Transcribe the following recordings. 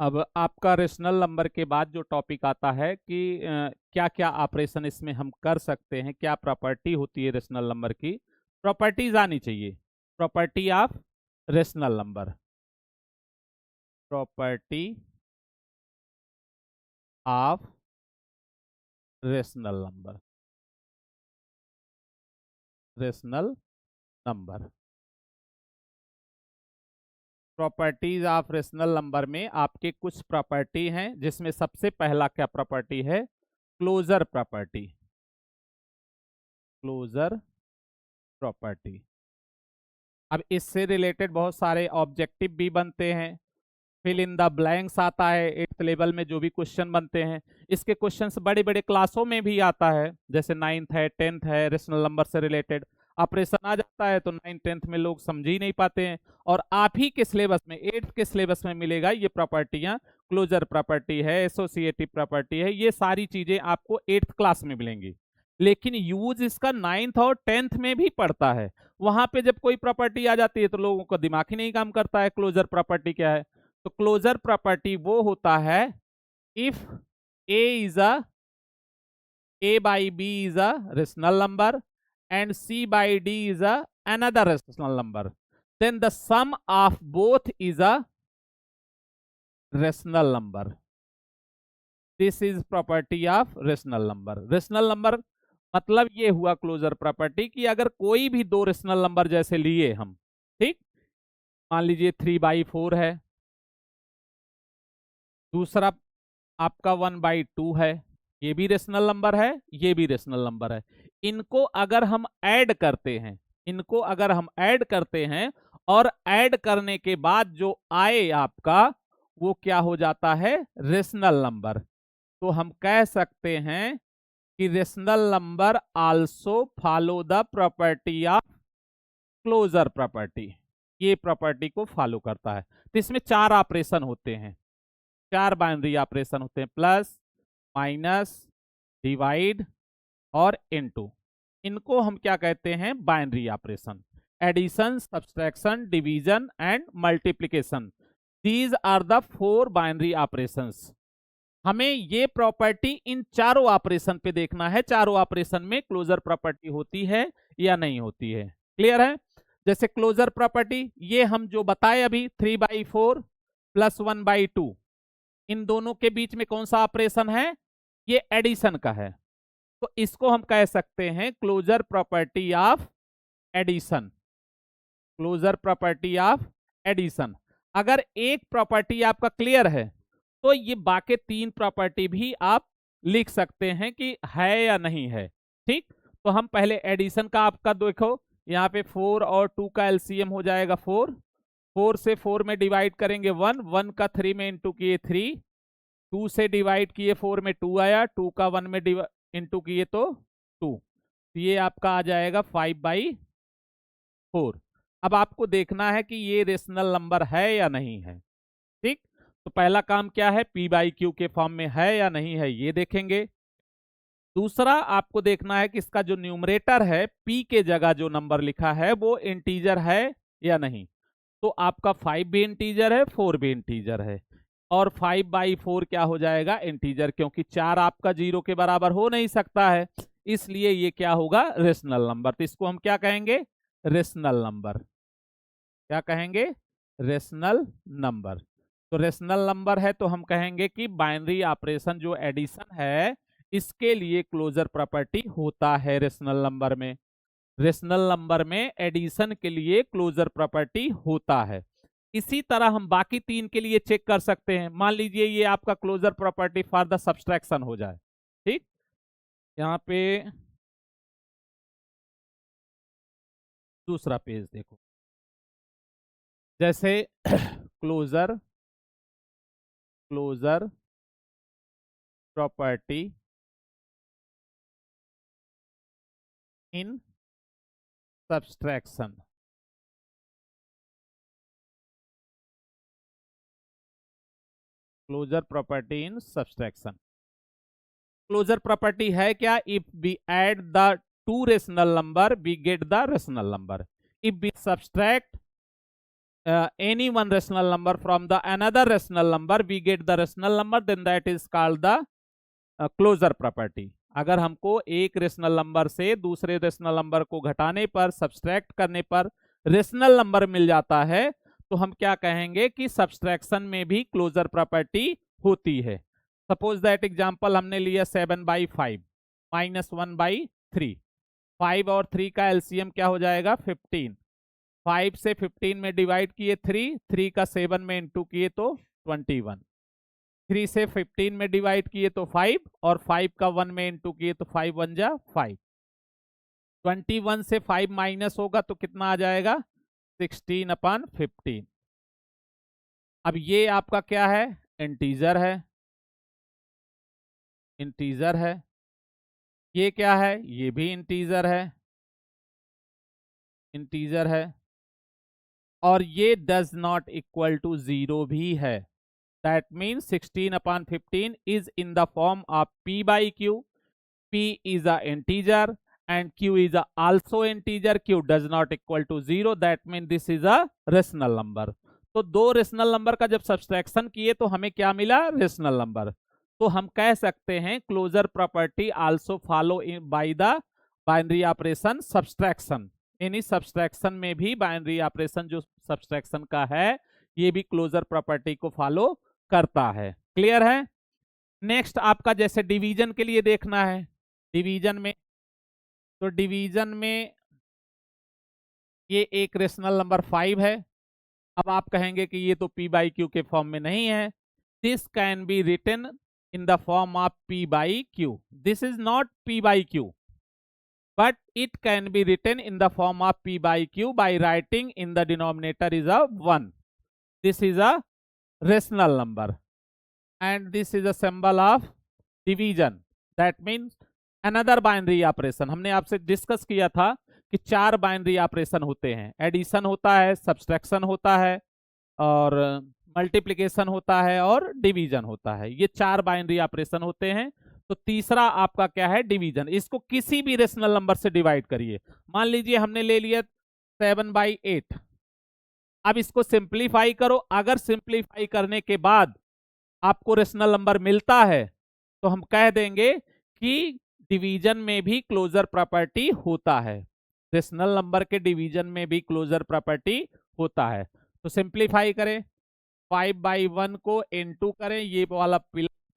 अब आपका rational number के बाद जो टॉपिक आता है कि क्या क्या ऑपरेशन इसमें हम कर सकते हैं, क्या प्रॉपर्टी होती है रेशनल नंबर की। प्रॉपर्टीज आनी चाहिए। Property of rational number. Property of rational number. Rational number. Properties of rational number में आपके कुछ प्रॉपर्टी हैं, जिसमें सबसे पहला क्या प्रॉपर्टी है? Closure property. Closure property. अब इससे रिलेटेड बहुत सारे ऑब्जेक्टिव भी बनते हैं। फिल इन द ब्लैंक्स आता है 8th लेवल में, जो भी क्वेश्चन बनते हैं। इसके क्वेश्चंस बड़े बड़े क्लासों में भी आता है, जैसे 9th है, 10th है, रेशनल नंबर से रिलेटेड ऑपरेशन आ जाता है तो 9th 10th में लोग समझ ही नहीं पाते हैं। और आप ही के सिलेबस में 8th के सिलेबस में मिलेगा ये प्रॉपर्टियां। क्लोजर प्रॉपर्टी है, एसोसिएटिव प्रॉपर्टी है, ये सारी चीजें आपको 8th क्लास में मिलेंगी। लेकिन यूज इसका 9th और 10th में भी पड़ता है। वहां पे जब कोई प्रॉपर्टी आ जाती है तो लोगों का दिमाग ही नहीं काम करता है क्लोजर प्रॉपर्टी क्या है। तो क्लोजर प्रॉपर्टी वो होता है if a by b is a rational number and c by d is a another rational number, then the sum of both is a rational number. This is property of rational number. rational number मतलब ये हुआ closure property कि अगर कोई भी दो rational number जैसे लिए हम, ठीक, मान लीजिए 3/4 है, दूसरा आपका 1/2 है, ये भी रेशनल नंबर है, ये भी रेशनल नंबर है। इनको अगर हम ऐड करते हैं, इनको अगर हम ऐड करते हैं और ऐड करने के बाद जो आए आपका वो क्या हो जाता है? Rational number. तो हम कह सकते हैं कि rational number also follow the property of closure property. ये प्रॉपर्टी को फॉलो करता है। तो इसमें 4 ऑपरेशन होते हैं, 4 बाइनरी ऑपरेशन होते हैं, प्लस, माइनस, डिवाइड और इनटू। इनको हम क्या कहते हैं? Binary operation. Addition, subtraction, division and multiplication, these are the 4 binary operations. हमें ये प्रॉपर्टी इन चारों ऑपरेशन पे देखना है, चारों ऑपरेशन में क्लोजर प्रॉपर्टी होती है या नहीं होती है। क्लियर है? जैसे क्लोजर प्रॉपर्टी ये हम जो बताए अभी 3/4 प्लस 1/2, इन दोनों के बीच में कौन सा ऑपरेशन है? ये एडिशन का है। तो इसको हम कह सकते हैं closure property of addition. Closure property of addition. अगर एक प्रॉपर्टी आपका क्लियर है तो ये बाकी 3 प्रॉपर्टी भी आप लिख सकते हैं कि है या नहीं है। ठीक, तो हम पहले एडिशन का आपका देखो, यहाँ पे 4 और 2 का एलसीएम हो जाएगा 4। 4 से 4 में डिवाइड करेंगे 1, 1 का 3 में इंटू किए 3, 2 से डिवाइड किए 4 में 2 आया, 2 का 1 में इंटू किए तो 2, ये आपका आ जाएगा 5/4। अब आपको देखना है कि ये रेशनल नंबर है या नहीं है। ठीक, तो पहला काम क्या है? p/q के फॉर्म में है या नहीं है, ये देखेंगे। दूसरा आपको देखना है कि इसका जो न्यूमरेटर है, p के जगह जो नंबर लिखा है वो इंटीजर है या नहीं। तो आपका 5 भी इंटीजर है, 4 भी इंटीजर है, और 5/4 क्या हो जाएगा? इंटीजर, क्योंकि 4 आपका 0 के बराबर हो नहीं सकता है, इसलिए ये क्या होगा? Rational number. तो इसको हम क्या कहेंगे? Rational number. क्या कहेंगे? Rational number. तो रेशनल नंबर है तो हम कहेंगे कि बाइनरी ऑपरेशन जो एडिशन है इसके लिए क्लोजर प्रॉपर्टी होता है रेशनल नंबर में। रेशनल नंबर में एडिशन के लिए क्लोजर प्रॉपर्टी होता है। इसी तरह हम बाकी 3 के लिए चेक कर सकते हैं। मान लीजिए ये आपका closure property for the subtraction हो जाए। ठीक, यहाँ पे दूसरा पेज देखो, जैसे closure closure property in subtraction. Closure property in subtraction. Closure property है क्या? If we add the 2 rational number we get the rational number. If we subtract any one rational number from the another rational number, we get the rational number, then that is called the closure property. अगर हमको एक rational number से दूसरे rational number को घटाने पर, subtract करने पर रेशनल नंबर मिल जाता है, तो हम क्या कहेंगे कि सब्सट्रैक्शन में भी क्लोजर प्रॉपर्टी होती है। सपोज दैट एग्जांपल हमने लिया 7/5 -1/3। 5 और 3 का एलसीएम क्या हो जाएगा? 15। 5 से 15 में डिवाइड किए 3 का 7 में इंटू किए तो 21। 3 से 15 में डिवाइड किए तो 5 और 5 का 1 में इंटू किए तो 5 1 जा 5। 21 से 5 माइनस होगा तो कितना आ जाएगा? 16/15। अब ये आपका क्या है? इंटीजर है। इंटीजर है। ये क्या है? ये भी इंटीजर है। इंटीजर है। और ये डज नॉट इक्वल टू 0 भी है। That means 16/15 is in the form of p/q। p is a integer and q is a also integer। q does not equal to 0, that means this is a rational number। तो दो rational number का जब subtraction किए तो हमें क्या मिला? Rational number. तो हम कह सकते हैं closure property also follow by the binary operation subtraction. यानी सब्सट्रैक्शन में भी बाइनरी ऑपरेशन जो सब्सट्रैक्शन का है, ये भी क्लोजर प्रॉपर्टी को फॉलो करता है। क्लियर है? नेक्स्ट आपका जैसे डिवीजन के लिए देखना है। डिवीजन में, तो डिवीजन में ये एक रेशनल नंबर 5 है। अब आप कहेंगे कि ये तो p/q के फॉर्म में नहीं है। This can be written in the form of p/q। This is not p/q, but it can be written in the form of p/q by writing in the denominator is a 1। This is a rational number and this is a symbol of division। That means another binary operation। हमने आपसे discuss किया था कि 4 binary operation होते हैं। Addition होता है, subtraction होता है, और मल्टीप्लिकेशन होता है, और डिवीजन होता है। ये 4 बाइनरी ऑपरेशन होते हैं। तो तीसरा आपका क्या है? डिवीजन। इसको किसी भी रेशनल नंबर से डिवाइड करिए। मान लीजिए हमने ले लिया 7/8। अब इसको सिंप्लीफाई करो। अगर सिंप्लीफाई करने के बाद आपको रेशनल नंबर मिलता है तो हम कह देंगे कि डिवीजन में भी क्लोजर प्रॉपर्टी होता है। रेशनल नंबर के डिवीजन में भी क्लोजर प्रॉपर्टी होता है। तो सिंप्लीफाई करें। 5/1 को इनटू करें, ये वाला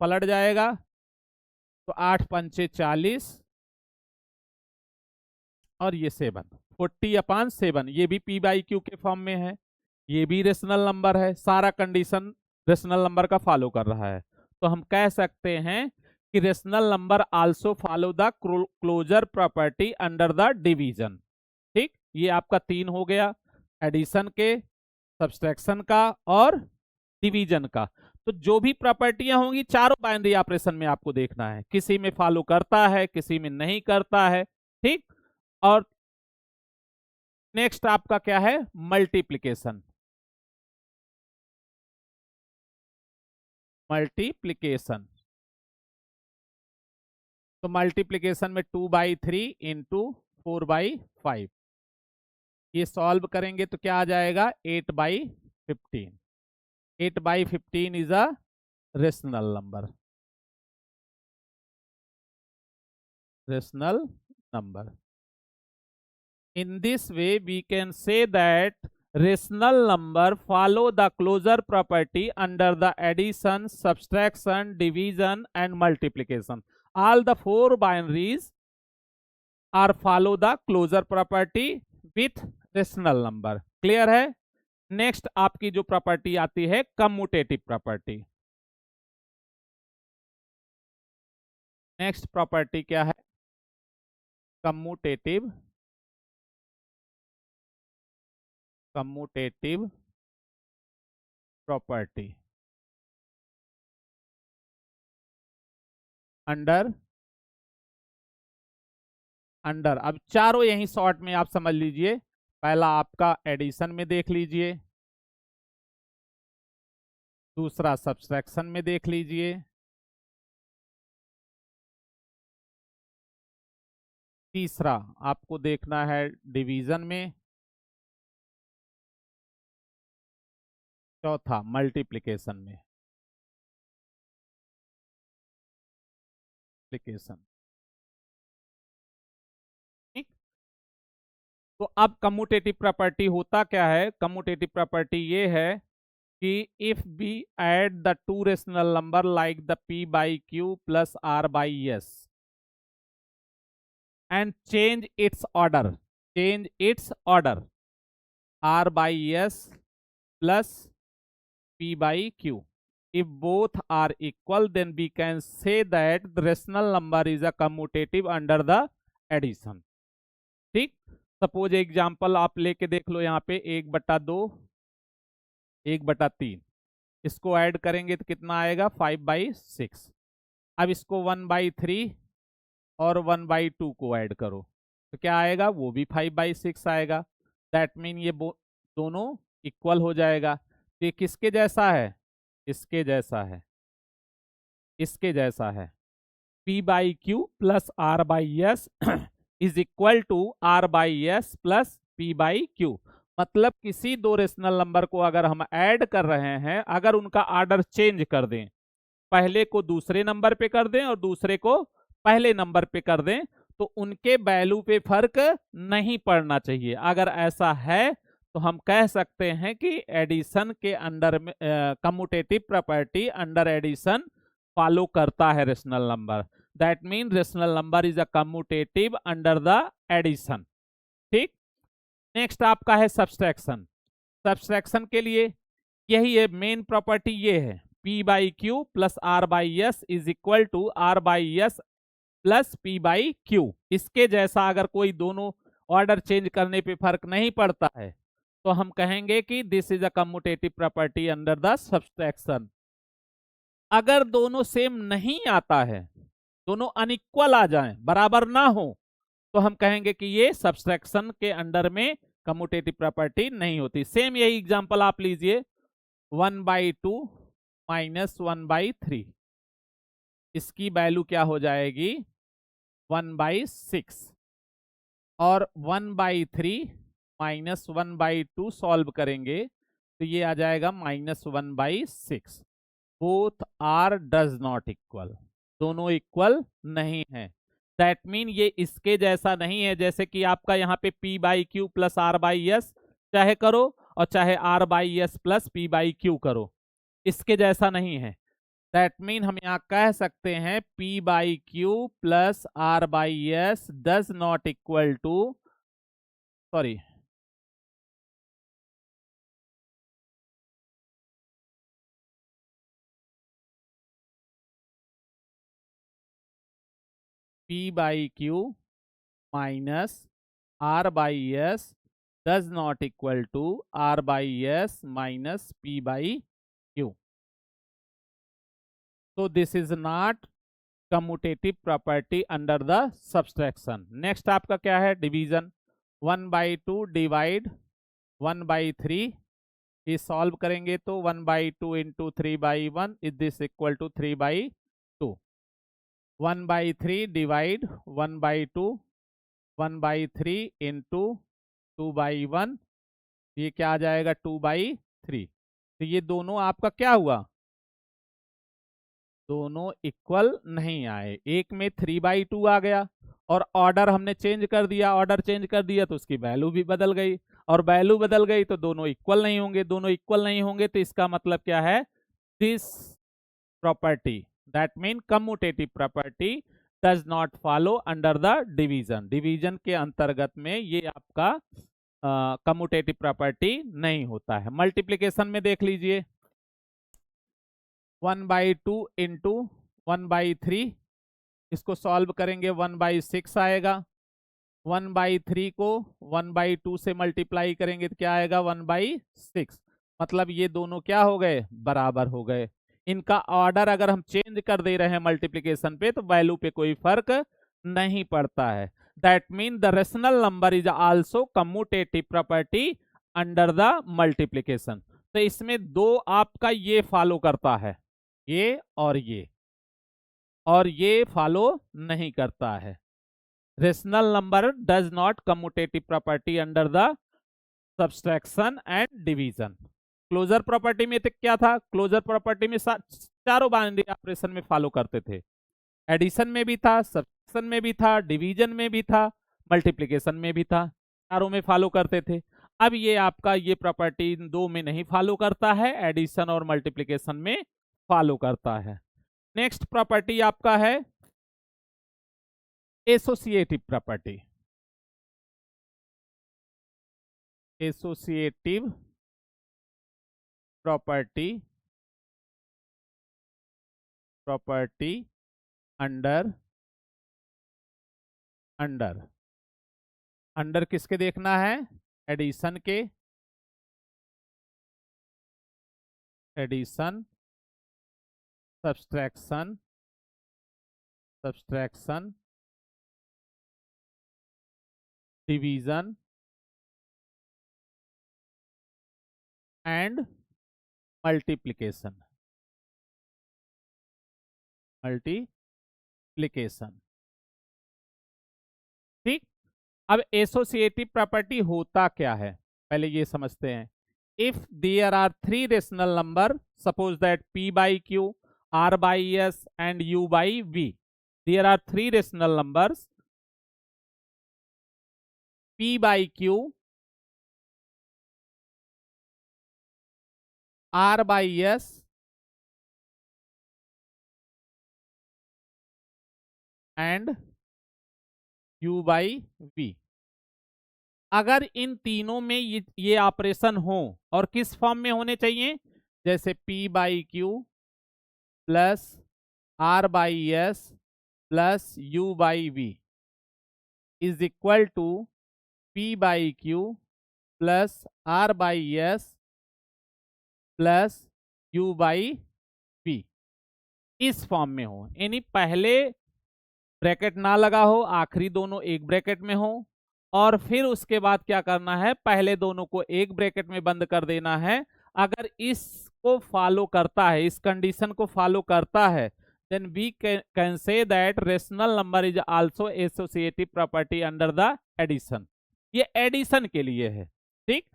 पलट जाएगा तो 8×5 = 40 और ये 7 40/7। ये भी p/q के फॉर्म में है। ये भी रेशनल नंबर है। सारा कंडीशन रेशनल नंबर का फॉलो कर रहा है। तो हम कह सकते हैं कि rational number also follow the closure property under the division. ठीक, ये आपका 3 हो गया, एडिशन के, सब्सट्रैक्शन का और डिवीजन का। तो जो भी प्रॉपर्टियां होंगी चारों बाइनरी ऑपरेशन में आपको देखना है, किसी में फॉलो करता है, किसी में नहीं करता है। ठीक, और नेक्स्ट आपका क्या है? मल्टीप्लिकेशन। मल्टीप्लिकेशन, तो मल्टीप्लिकेशन में 2/3 इंटू 4/5। ये सॉल्व करेंगे तो क्या आ जाएगा? 8/15। 8/15 is a rational number. Rational number. In this way we can say that rational number follow the closure property under the addition, subtraction, division and multiplication। All the 4 binaries are follow the closure property with rational number। Clear है? Next आपकी जो property आती है commutative property. Next property क्या है? Commutative. Commutative property under अब चारों यही शॉर्ट में आप समझ लीजिए। पहला आपका एडिशन में देख लीजिए, दूसरा सब्सट्रैक्शन में देख लीजिए, तीसरा आपको देखना है डिवीजन में, चौथा मल्टीप्लिकेशन में, एप्लीकेशन। ठीक। तो अब कम्यूटेटिव प्रॉपर्टी होता क्या है? कम्यूटेटिव प्रॉपर्टी ये है कि if we add the two rational number like the p by Q plus r by s and change its order, change its order r by s plus p by q, if both are equal then we can say that the rational number is a commutative under the addition। ठीक। Suppose example आप लेके देख लो, यहाँ पे 1/2 1/3, इसको add करेंगे तो कितना आएगा? 5/6। अब इसको 1/3 और 1/2 को ऐड करो तो क्या आएगा? वो भी 5/6 आएगा। दैट मीन ये दोनों इक्वल हो जाएगा। ये किसके जैसा है? इसके जैसा है, इसके जैसा है। p by Q plus r by s is equal to r by s plus p by q. मतलब किसी दो रेशनल नंबर को अगर हम ऐड कर रहे हैं, अगर उनका ऑर्डर चेंज कर दें, पहले को दूसरे नंबर पे कर दें और दूसरे को पहले नंबर पे कर दें, तो उनके वैल्यू पे फर्क नहीं पड़ना चाहिए। अगर ऐसा है तो हम कह सकते हैं कि एडिशन के अंडर में commutative property under addition follow करता है rational number. That mean rational number is a commutative under the addition. ठीक। नेक्स्ट आपका है सब्सट्रैक्शन। सब्सट्रैक्शन के लिए यही है मेन प्रॉपर्टी, ये है p by Q plus r by s is equal to r by s plus p by q. इसके जैसा अगर कोई दोनों ऑर्डर चेंज करने पे फर्क नहीं पड़ता है तो हम कहेंगे कि this is a commutative property under the subtraction. अगर दोनों सेम नहीं आता है, दोनों अनइक्वल आ जाएं, बराबर ना हो, तो हम कहेंगे कि ये सब्सट्रैक्शन के अंडर में कम्यूटेटिव प्रॉपर्टी नहीं होती। सेम यही एग्जांपल आप लीजिए, 1/2 माइनस 1/3, इसकी वैल्यू क्या हो जाएगी? 1/6। और 1/3 माइनस 1/2 सॉल्व करेंगे तो ये आ जाएगा -1/6। Both are does not equal, दोनों इक्वल नहीं है। दैट मीन ये इसके जैसा नहीं है। जैसे कि आपका यहाँ पे p by Q plus r by S चाहे करो और चाहे r by s plus p by Q करो, इसके जैसा नहीं है। दैट मीन हम यहाँ कह सकते हैं p by Q plus r by S does not equal to, sorry, p by Q minus r by S does not equal to r by S minus p by Q. तो this is not commutative property under the subtraction. Next आपका क्या है? Division. 1/2 divide 1/3, ये solve करेंगे तो 1/2 into 3/1 is this equal to 3/2। 1/3 divide 1/2, 1/3 into 2/1, ये क्या आ जाएगा? 2/3। तो ये दोनों आपका क्या हुआ? दोनों इक्वल नहीं आए। एक में 3/2 आ गया और ऑर्डर हमने चेंज कर दिया, ऑर्डर चेंज कर दिया तो उसकी वैल्यू भी बदल गई, और वैल्यू बदल गई तो दोनों इक्वल नहीं होंगे। दोनों इक्वल नहीं होंगे तो इसका मतलब क्या है? This property, that mean commutative property does not follow under the division. Division के अंतर्गत में ये आपका कम्यूटेटिव प्रॉपर्टी नहीं होता है। मल्टीप्लिकेशन में देख लीजिए, 1/2 इंटू 1/3, इसको सॉल्व करेंगे 1/6 आएगा। 1/3 को 1/2 से मल्टीप्लाई करेंगे तो क्या आएगा? 1/6। मतलब ये दोनों क्या हो गए? बराबर हो गए। इनका ऑर्डर अगर हम चेंज कर दे रहे हैं मल्टीप्लिकेशन पे तो वैल्यू पे कोई फर्क नहीं पड़ता है। That mean the rational number is also commutative property under the multiplication. तो इसमें दो आपका ये फॉलो करता है, ये और ये फॉलो नहीं करता है। Rational number does not commutative property under the subtraction and division. Closure property में तो क्या था, क्लोजर प्रॉपर्टी में चारों बाइनरी ऑपरेशन में फॉलो करते थे। एडिशन में भी था, सब्ट्रैक्शन में भी था, डिवीजन में भी था, मल्टीप्लिकेशन में भी था, चारों में फॉलो करते थे। अब ये आपका ये प्रॉपर्टी इन दो में नहीं फॉलो करता है, एडिशन और मल्टीप्लिकेशन में फॉलो करता है। नेक्स्ट प्रॉपर्टी आपका है associative property. Associative property under किसके देखना है, एडिशन के, addition, subtraction, division and multiplication. ठीक। अब एसोसिएटिव प्रॉपर्टी होता क्या है, पहले ये समझते हैं। If there are three rational number, suppose that p by q, r by s and u by v, there are three rational numbers p by q, r by s and u by v। अगर इन तीनों में ये operation हो, और किस form में होने चाहिए, जैसे p by q plus r by s plus u by v is equal to p by q plus r by s plus u by v, इस फॉर्म में हो। यानी पहले ब्रैकेट ना लगा हो, आखिरी दोनों एक ब्रैकेट में हो, और फिर उसके बाद क्या करना है, पहले दोनों को एक ब्रैकेट में बंद कर देना है। अगर इसको फॉलो करता है, इस कंडीशन को फॉलो करता है, then we can say that rational number is also associative property under the addition. ये एडिशन के लिए है। ठीक।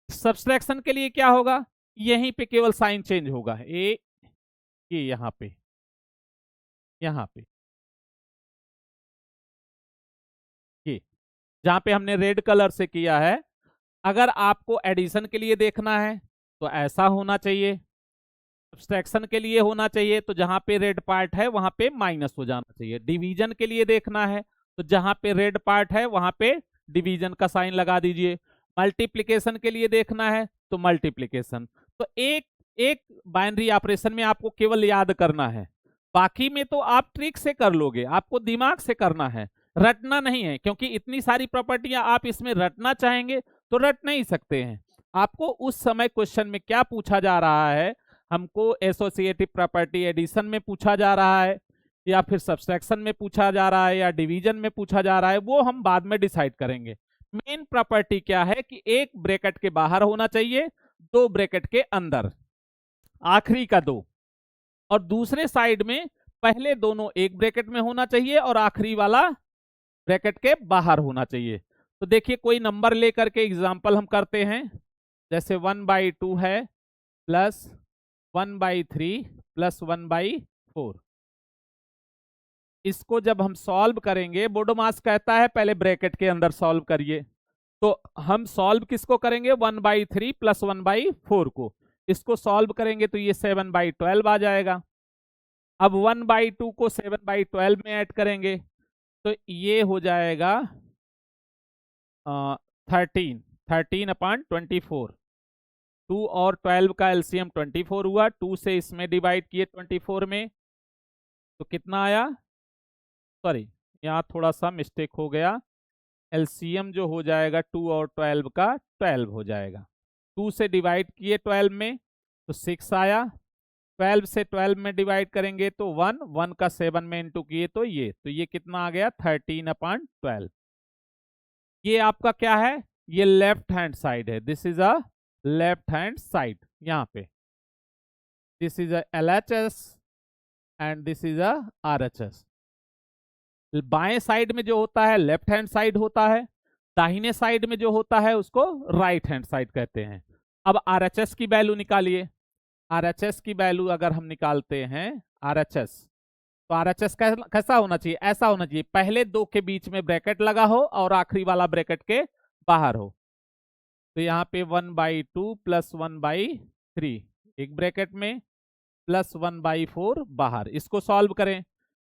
सब्सट्रैक्शन के लिए क्या होगा, यहीं पे केवल साइन चेंज होगा, ये यहाँ पे ये जहां पे हमने रेड कलर से किया है। अगर आपको एडिशन के लिए देखना है तो ऐसा होना चाहिए, सब्सट्रैक्शन के लिए होना चाहिए तो जहां पे रेड पार्ट है वहां पे माइनस हो जाना चाहिए, डिवीजन के लिए देखना है तो जहां पे रेड पार्ट है वहां पे डिवीजन का साइन लगा दीजिए, मल्टीप्लिकेशन के लिए देखना है तो मल्टीप्लिकेशन। तो एक एक बाइनरी ऑपरेशन में आपको केवल याद करना है, बाकी में तो आप ट्रिक से कर लोगे, आपको दिमाग से करना है, रटना नहीं है, क्योंकि इतनी सारी प्रॉपर्टियां आप इसमें रटना चाहेंगे तो रट नहीं सकते हैं। आपको उस समय क्वेश्चन में क्या पूछा जा रहा है, हमको एसोसिएटिव प्रॉपर्टी एडिशन में पूछा जा रहा है, या फिर सब्सट्रैक्शन में पूछा जा रहा है, या डिवीजन में पूछा जा रहा है, वो हम बाद में डिसाइड करेंगे। मेन प्रॉपर्टी क्या है कि एक ब्रैकेट के बाहर होना चाहिए, दो ब्रैकेट के अंदर, आखिरी का दो, और दूसरे साइड में पहले दोनों एक ब्रैकेट में होना चाहिए और आखिरी वाला ब्रैकेट के बाहर होना चाहिए। तो देखिए कोई नंबर लेकर के एग्जांपल हम करते हैं, जैसे 1/2 है प्लस 1/3 प्लस 1/4। इसको जब हम सॉल्व करेंगे, बोडोमास कहता है पहले ब्रैकेट के अंदर सॉल्व करिए, तो हम सॉल्व किसको करेंगे, 1/3 प्लस 1/4 को। इसको सॉल्व करेंगे तो ये 7/12 आ जाएगा। अब 1/2 को 7/12 में ऐड करेंगे तो ये हो जाएगा 13/24। 2 और 12 का एलसीएम 24 हुआ, 2 से इसमें डिवाइड किए 24 में, तो कितना आया, सॉरी यहाँ थोड़ा सा मिस्टेक हो गया, एलसीएम जो हो जाएगा 2 और 12 का 12 हो जाएगा। 2 से डिवाइड किए 12 में तो 6 आया, 12 से 12 में डिवाइड करेंगे तो 1 का 7 में इंटू किए तो ये कितना आ गया, 13/12। ये आपका क्या है, ये लेफ्ट हैंड साइड है, this is a left hand side, यहाँ पे this is a LHS and this is a RHS। बाएं साइड में जो होता है लेफ्ट हैंड साइड होता है, दाहिने साइड में जो होता है उसको राइट हैंड साइड कहते हैं। अब RHS की वैल्यू निकालिए। RHS की वैल्यू अगर हम निकालते हैं, RHS, तो RHS कैसा होना चाहिए? ऐसा होना चाहिए, पहले दो के बीच में ब्रैकेट लगा हो और आखिरी वाला ब्रैकेट के बाहर हो। तो यहाँ पे 1/2 प्लस 1/3 एक ब्रैकेट में, प्लस 1/4 बाहर। इसको सॉल्व करें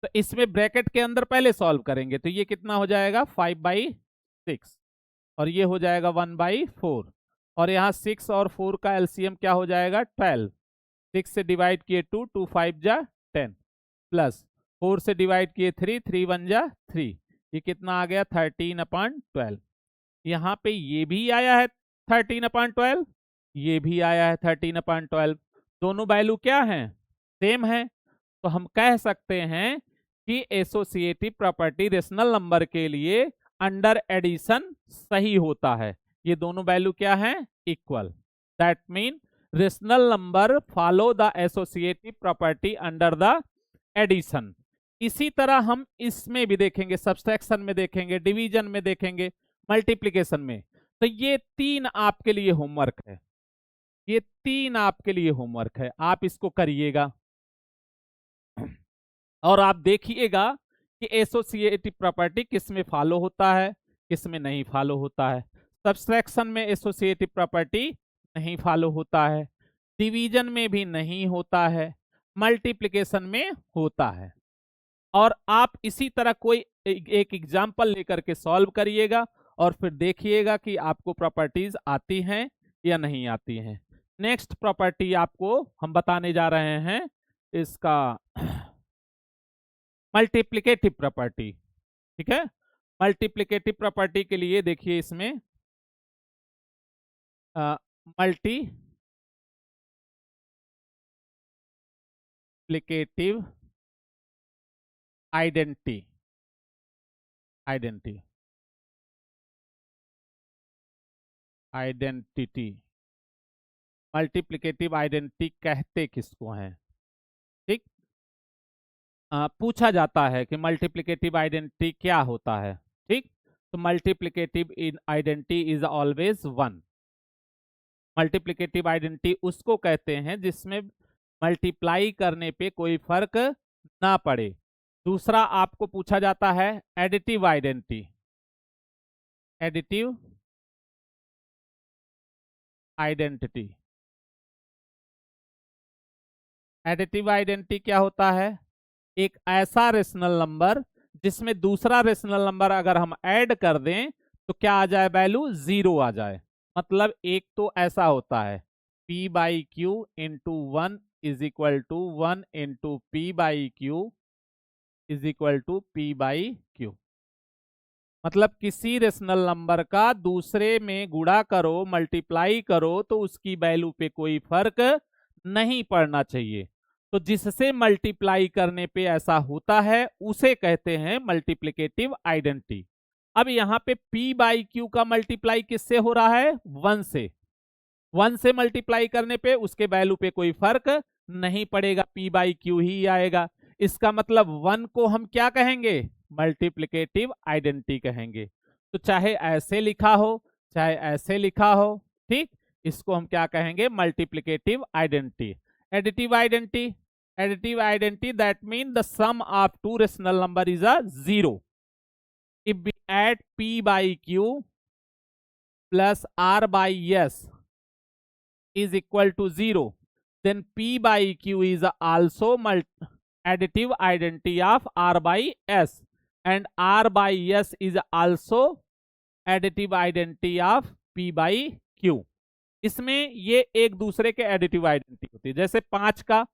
तो इसमें ब्रैकेट के अंदर पहले सॉल्व करेंगे तो ये कितना हो जाएगा 5/6 और ये हो जाएगा 1/4 और यहाँ 6 और 4 का एलसीएम क्या हो जाएगा 12। 6 से डिवाइड किए 2, 2 5 जा 10 प्लस 4 से डिवाइड किए 3, 3 1 जा 3, ये कितना आ गया 13/12। यहाँ पे ये भी आया है 13/12, ये भी आया है 13/12, दोनों वैल्यू क्या हैं? सेम है। तो हम कह सकते हैं कि एसोसिएटिव प्रॉपर्टी रेशनल नंबर के लिए अंडर एडिशन सही होता है। ये दोनों वैल्यू क्या हैं? Equal. That mean rational number follow the associative property under the addition. इसी तरह हम इसमें भी देखेंगे, सब्सट्रैक्शन में देखेंगे, डिवीजन में देखेंगे, मल्टीप्लिकेशन में। तो ये तीन आपके लिए होमवर्क है, ये तीन आपके लिए होमवर्क है, आप इसको करिएगा और आप देखिएगा कि एसोसिएटिव प्रॉपर्टी किस में फॉलो होता है, किस में नहीं फॉलो होता है। सब्सट्रैक्शन में एसोसिएटिव प्रॉपर्टी नहीं फॉलो होता है, डिवीजन में भी नहीं होता है, मल्टीप्लिकेशन में होता है। और आप इसी तरह कोई एक एग्जाम्पल लेकर के सॉल्व करिएगा और फिर देखिएगा कि आपको प्रॉपर्टीज आती हैं या नहीं आती हैं। नेक्स्ट प्रॉपर्टी आपको हम बताने जा रहे हैं इसका मल्टीप्लिकेटिव प्रॉपर्टी। ठीक है, मल्टीप्लिकेटिव प्रॉपर्टी के लिए देखिए इसमें मल्टीप्लिकेटिव आइडेंटिटी मल्टीप्लिकेटिव आइडेंटिटी कहते किसको हैं? ठीक, पूछा जाता है कि मल्टीप्लिकेटिव आइडेंटिटी क्या होता है। ठीक, तो multiplicative identity is always 1। Multiplicative identity उसको कहते हैं जिसमें मल्टीप्लाई करने पे कोई फर्क ना पड़े। दूसरा आपको पूछा जाता है additive identity. Additive identity, additive identity क्या होता है? एक ऐसा रेशनल नंबर जिसमें दूसरा रेशनल नंबर अगर हम ऐड कर दें तो क्या आ जाए? वैल्यू 0 आ जाए। मतलब एक तो ऐसा होता है p/q into 1 is equal to 1 into p/q is equal to p/q। मतलब किसी रेशनल नंबर का दूसरे में गुणा करो, मल्टीप्लाई करो तो उसकी वैल्यू पे कोई फर्क नहीं पड़ना चाहिए। तो जिससे मल्टीप्लाई करने पे ऐसा होता है उसे कहते हैं मल्टीप्लिकेटिव आइडेंटिटी। अब यहाँ पे p/q का मल्टीप्लाई किससे हो रहा है? 1 से। 1 से मल्टीप्लाई करने पे उसके वैल्यू पे कोई फर्क नहीं पड़ेगा, p/q ही आएगा। इसका मतलब 1 को हम क्या कहेंगे? मल्टीप्लिकेटिव आइडेंटिटी कहेंगे। तो चाहे ऐसे लिखा हो चाहे ऐसे लिखा हो, ठीक, इसको हम क्या कहेंगे? Multiplicative identity. Additive identity, additive identity, that means the sum of two rational number is a 0. If we add p/q plus r/s is equal to 0, then p/q is also additive identity of r/s and r/s is also additive identity of p/q। इसमें ये एक दूसरे के additive identity होती है। जैसे 5 का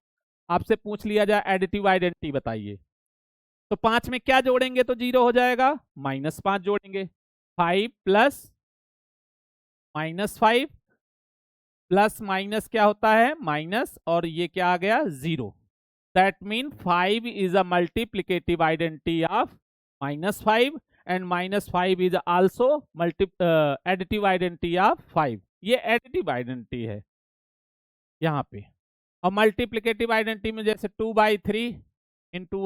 आपसे पूछ लिया जाए एडिटिव आइडेंटिटी बताइए, तो 5 में क्या जोड़ेंगे तो 0 हो जाएगा? -5 जोड़ेंगे। 5 प्लस -5 प्लस माइनस क्या होता है? माइनस, और ये क्या आ गया? 0। That mean 5 is a multiplicative identity of -5 and -5 is also additive identity of 5। ये एडिटिव आइडेंटिटी है यहाँ पे। और मल्टीप्लिकेटिव आइडेंटिटी में जैसे 2/3 into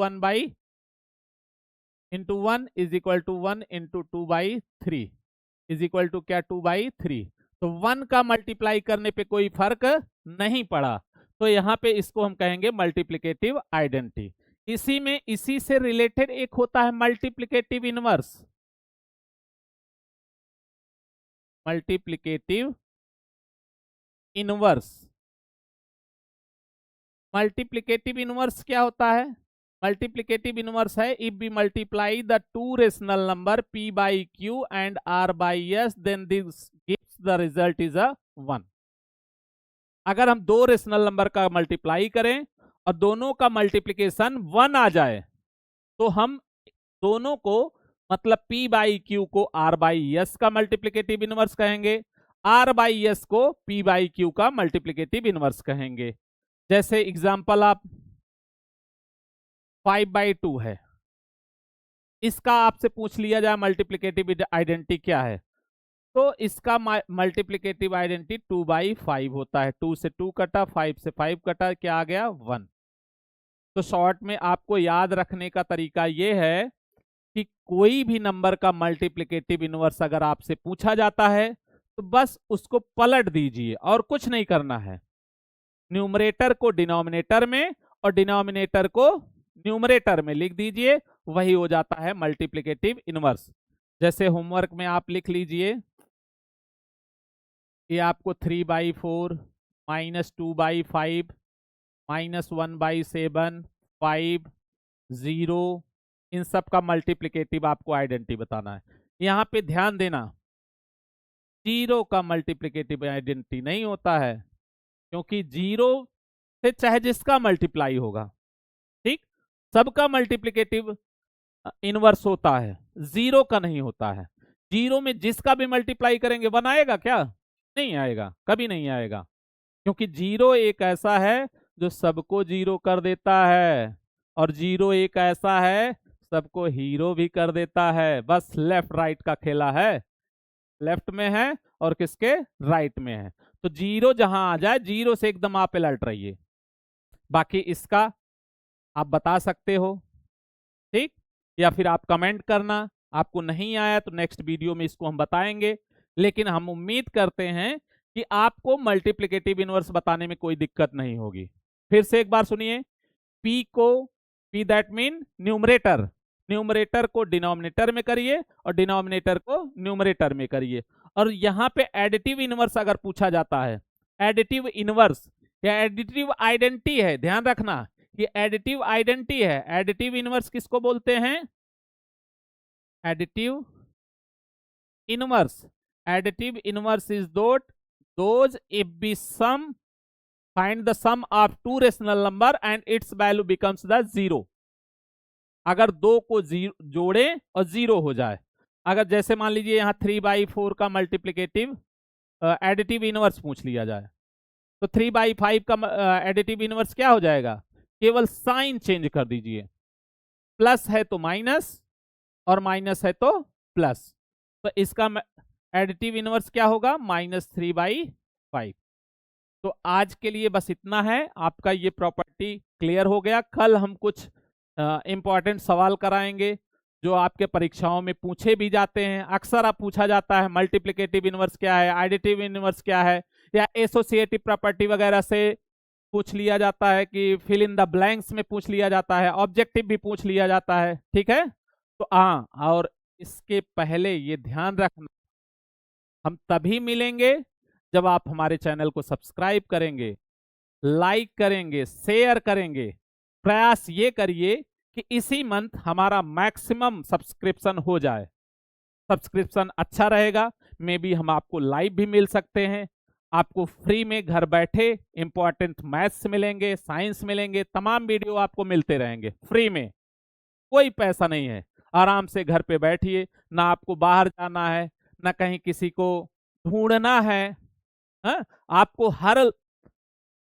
1 is equal to 1 into 2/3 is equal to क्या? 2/3। तो 1 का मल्टीप्लाई करने पे कोई फर्क नहीं पड़ा, तो यहाँ पे इसको हम कहेंगे मल्टीप्लिकेटिव आइडेंटिटी। इसी से रिलेटेड एक होता है multiplicative inverse. Multiplicative inverse, multiplicative inverse क्या होता है? मल्टीप्लिकेटिव इनवर्स है if we multiply the two rational number p by q and r by s then this gives the result is a 1। अगर हम दो रेशनल नंबर का multiply करें और दोनों का मल्टीप्लिकेशन 1 आ जाए तो हम दोनों को मतलब p बाई क्यू को r बाई s का मल्टीप्लिकेटिव इनवर्स कहेंगे, r बाई s को p बाई क्यू का मल्टीप्लिकेटिव इनवर्स कहेंगे। जैसे एग्जांपल आप 5/2 है, इसका आपसे पूछ लिया जाए मल्टीप्लिकेटिव आइडेंटिटी क्या है, तो इसका मल्टीप्लिकेटिव आइडेंटिटी 2/5 होता है। 2 से 2 कटा, 5 से 5 कटा, क्या आ गया 1। तो शॉर्ट में आपको याद रखने का तरीका यह है कि कोई भी नंबर का मल्टीप्लिकेटिव इनवर्स अगर आपसे पूछा जाता है तो बस उसको पलट दीजिए और कुछ नहीं करना है। न्यूमरेटर को डिनोमिनेटर में और डिनोमिनेटर को न्यूमरेटर में लिख दीजिए, वही हो जाता है मल्टीप्लिकेटिव इनवर्स। जैसे होमवर्क में आप लिख लीजिए, ये आपको 3/4 -2/5 -1/7 5 0 इन सब का मल्टीप्लिकेटिव आपको आइडेंटिटी बताना है। यहाँ पे ध्यान देना, 0 का मल्टीप्लिकेटिव आइडेंटिटी नहीं होता है, क्योंकि 0 से चाहे जिसका मल्टीप्लाई होगा, ठीक, सबका मल्टीप्लिकेटिव इनवर्स होता है, 0 का नहीं होता है। 0 में जिसका भी मल्टीप्लाई करेंगे 1 आएगा क्या? नहीं आएगा, कभी नहीं आएगा, क्योंकि 0 एक ऐसा है जो सबको 0 कर देता है, और 0 एक ऐसा है सबको हीरो भी कर देता है। बस लेफ्ट राइट का खेला है, लेफ्ट में है और किसके राइट में है। तो 0 जहां आ जाए 0 से एकदम आप अलर्ट रहिए। बाकी इसका आप बता सकते हो, ठीक, या फिर आप कमेंट करना, आपको नहीं आया तो नेक्स्ट वीडियो में इसको हम बताएंगे। लेकिन हम उम्मीद करते हैं कि आपको मल्टीप्लिकेटिव इनवर्स बताने में कोई दिक्कत नहीं होगी। फिर से एक बार सुनिए, p that mean numerator, numerator को डिनोमिनेटर में करिए और डिनोमिनेटर को न्यूमरेटर में करिए। और यहाँ पे एडिटिव इनवर्स अगर पूछा जाता है, एडिटिव इनवर्स या एडिटिव आइडेंटिटी है, ध्यान रखना ये एडिटिव आइडेंटिटी है। एडिटिव इनवर्स किसको बोलते हैं? Additive inverse, additive inverse is those if we sum find the sum of two rational number and its value becomes the 0। अगर दो को जोड़े और 0 हो जाए, अगर जैसे मान लीजिए यहाँ 3/4 का मल्टीप्लिकेटिव एडिटिव इनवर्स पूछ लिया जाए, तो 3/5 का एडिटिव इनवर्स क्या हो जाएगा? केवल साइन चेंज कर दीजिए, प्लस है तो माइनस और माइनस है तो प्लस, तो इसका एडिटिव इनवर्स क्या होगा? -3/5। तो आज के लिए बस इतना है, आपका ये प्रॉपर्टी क्लियर हो गया। कल हम कुछ इंपॉर्टेंट सवाल कराएंगे जो आपके परीक्षाओं में पूछे भी जाते हैं। अक्सर आप पूछा जाता है मल्टीप्लिकेटिव इनवर्स क्या है, एडिटिव इनवर्स क्या है, या एसोसिएटिव प्रॉपर्टी वगैरह से पूछ लिया जाता है, कि फिल इन द ब्लैंक्स में पूछ लिया जाता है, ऑब्जेक्टिव भी पूछ लिया जाता है, ठीक है। तो हाँ, और इसके पहले ये ध्यान रखना, हम तभी मिलेंगे जब आप हमारे चैनल को सब्सक्राइब करेंगे, लाइक करेंगे, शेयर करेंगे। प्रयास ये करिए कि इसी मंथ हमारा मैक्सिमम सब्सक्रिप्शन हो जाए। सब्सक्रिप्शन अच्छा रहेगा, मे बी हम आपको लाइव भी मिल सकते हैं, आपको फ्री में घर बैठे इंपॉर्टेंट मैथ्स मिलेंगे, साइंस मिलेंगे, तमाम वीडियो आपको मिलते रहेंगे फ्री में, कोई पैसा नहीं है। आराम से घर पे बैठिए, ना आपको बाहर जाना है, ना कहीं किसी को ढूंढना है। हाँ? आपको हर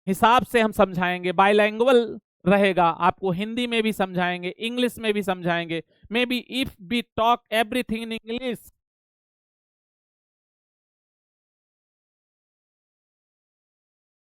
हिसाब से हम समझाएंगे, बाइलैंग्वेल रहेगा, आपको हिंदी में भी समझाएंगे, इंग्लिश में भी समझाएंगे। Maybe if we talk everything in English